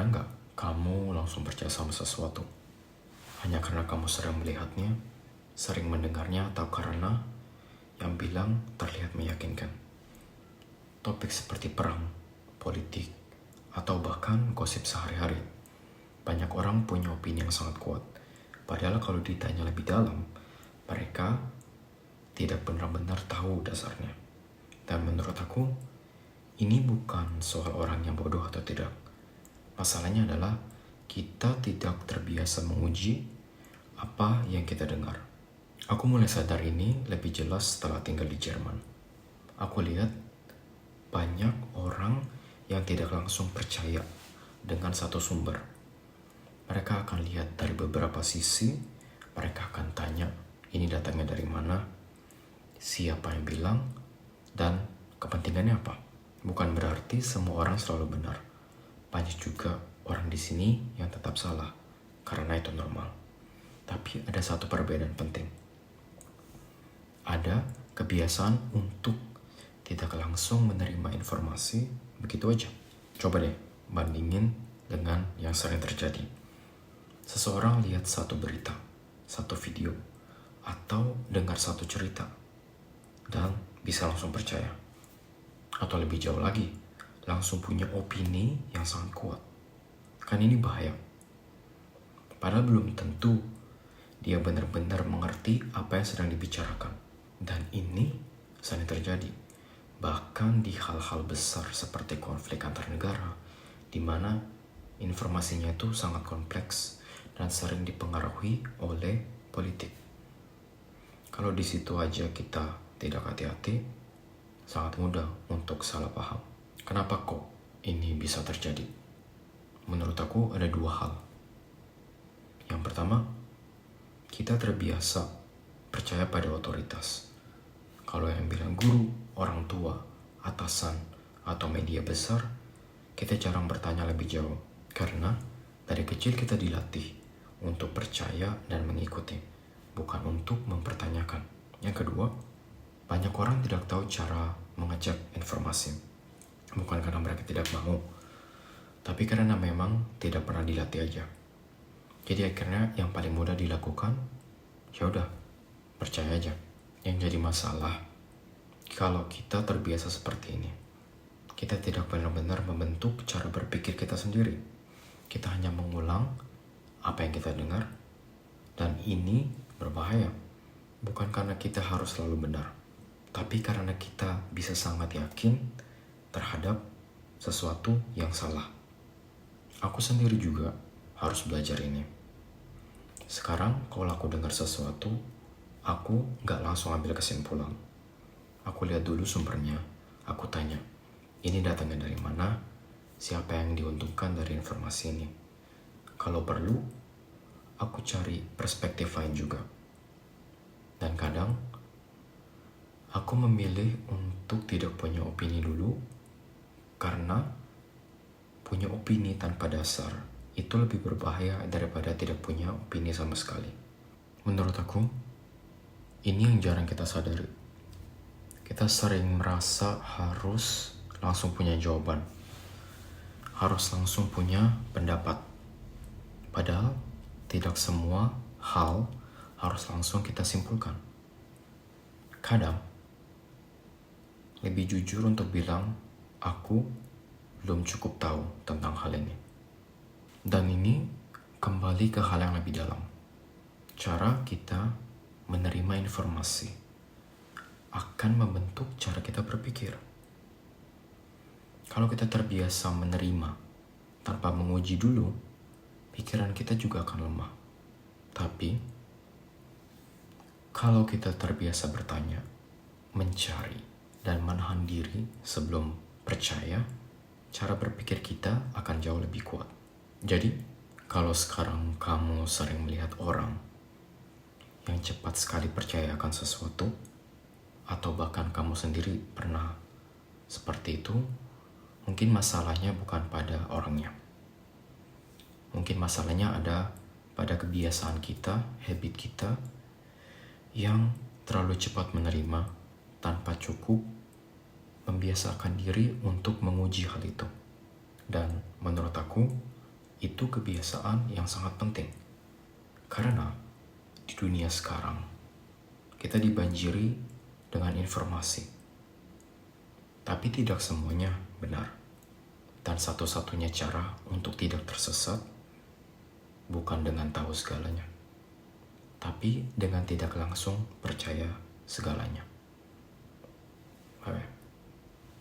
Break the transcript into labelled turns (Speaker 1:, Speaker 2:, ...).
Speaker 1: Pernah nggak kamu langsung percaya sama sesuatu? Hanya karena kamu sering melihatnya, sering mendengarnya, atau karena yang bilang terlihat meyakinkan. Topik seperti perang, politik, atau bahkan gosip sehari-hari. Banyak orang punya opini yang sangat kuat. Padahal kalau ditanya lebih dalam, mereka tidak benar-benar tahu dasarnya. Dan menurut aku, ini bukan soal orang yang bodoh atau tidak. Masalahnya adalah kita tidak terbiasa menguji apa yang kita dengar. Aku mulai sadar ini lebih jelas setelah tinggal di Jerman. Aku lihat banyak orang yang tidak langsung percaya dengan satu sumber. Mereka akan lihat dari beberapa sisi, mereka akan tanya, ini datangnya dari mana, siapa yang bilang, dan kepentingannya apa. Bukan berarti semua orang selalu benar. Banyak juga orang di sini yang tetap salah, karena itu normal. Tapi ada satu perbedaan penting. Ada kebiasaan untuk tidak langsung menerima informasi begitu aja. Coba deh bandingin dengan yang sering terjadi. Seseorang lihat satu berita, satu video, atau dengar satu cerita, dan bisa langsung percaya. Atau lebih jauh lagi, langsung punya opini yang sangat kuat. Kan ini bahaya. Padahal belum tentu dia benar-benar mengerti apa yang sedang dibicarakan. Dan ini sering terjadi. Bahkan di hal-hal besar seperti konflik antar negara, di mana informasinya itu sangat kompleks dan sering dipengaruhi oleh politik. Kalau di situ aja kita tidak hati-hati, sangat mudah untuk salah paham. Kenapa kok ini bisa terjadi? Menurut aku ada dua hal. Yang pertama, kita terbiasa percaya pada otoritas. Kalau yang bilang guru, orang tua, atasan, atau media besar, kita jarang bertanya lebih jauh. Karena dari kecil kita dilatih untuk percaya dan mengikuti, bukan untuk mempertanyakan. Yang kedua, banyak orang tidak tahu cara mengecek informasi. Bukan karena mereka tidak mau, tapi karena memang tidak pernah dilatih aja. Jadi akhirnya yang paling mudah dilakukan, ya udah, percaya aja. Yang jadi masalah, kalau kita terbiasa seperti ini, kita tidak benar-benar membentuk cara berpikir kita sendiri. Kita hanya mengulang apa yang kita dengar, dan ini berbahaya. Bukan karena kita harus selalu benar, tapi karena kita bisa sangat yakin terhadap sesuatu yang salah. Aku sendiri juga harus belajar ini. Sekarang kalau aku dengar sesuatu, aku gak langsung ambil kesimpulan. Aku lihat dulu sumbernya. Aku tanya, ini datangnya dari mana? Siapa yang diuntungkan dari informasi ini? Kalau perlu, aku cari perspektif lain juga. Dan kadang, aku memilih untuk tidak punya opini dulu, karena punya opini tanpa dasar itu lebih berbahaya daripada tidak punya opini sama sekali. Menurut aku, ini yang jarang kita sadari. Kita sering merasa harus langsung punya jawaban, harus langsung punya pendapat. Padahal tidak semua hal harus langsung kita simpulkan. Kadang, lebih jujur untuk bilang, aku belum cukup tahu tentang hal ini. Dan ini kembali ke hal yang lebih dalam. Cara kita menerima informasi akan membentuk cara kita berpikir. Kalau kita terbiasa menerima tanpa menguji dulu, pikiran kita juga akan lemah. Tapi, kalau kita terbiasa bertanya, mencari, dan menahan diri sebelum percaya, cara berpikir kita akan jauh lebih kuat. Jadi, kalau sekarang kamu sering melihat orang yang cepat sekali percaya akan sesuatu, atau bahkan kamu sendiri pernah seperti itu, mungkin masalahnya bukan pada orangnya. Mungkin masalahnya ada pada kebiasaan kita, habit kita, yang terlalu cepat menerima tanpa cukup membiasakan diri untuk menguji hal itu. Dan menurut aku, Itu kebiasaan yang sangat penting. Karena di dunia sekarang, kita dibanjiri dengan informasi. Tapi tidak semuanya benar. Dan satu-satunya cara untuk tidak tersesat bukan dengan tahu segalanya, tapi dengan tidak langsung percaya segalanya.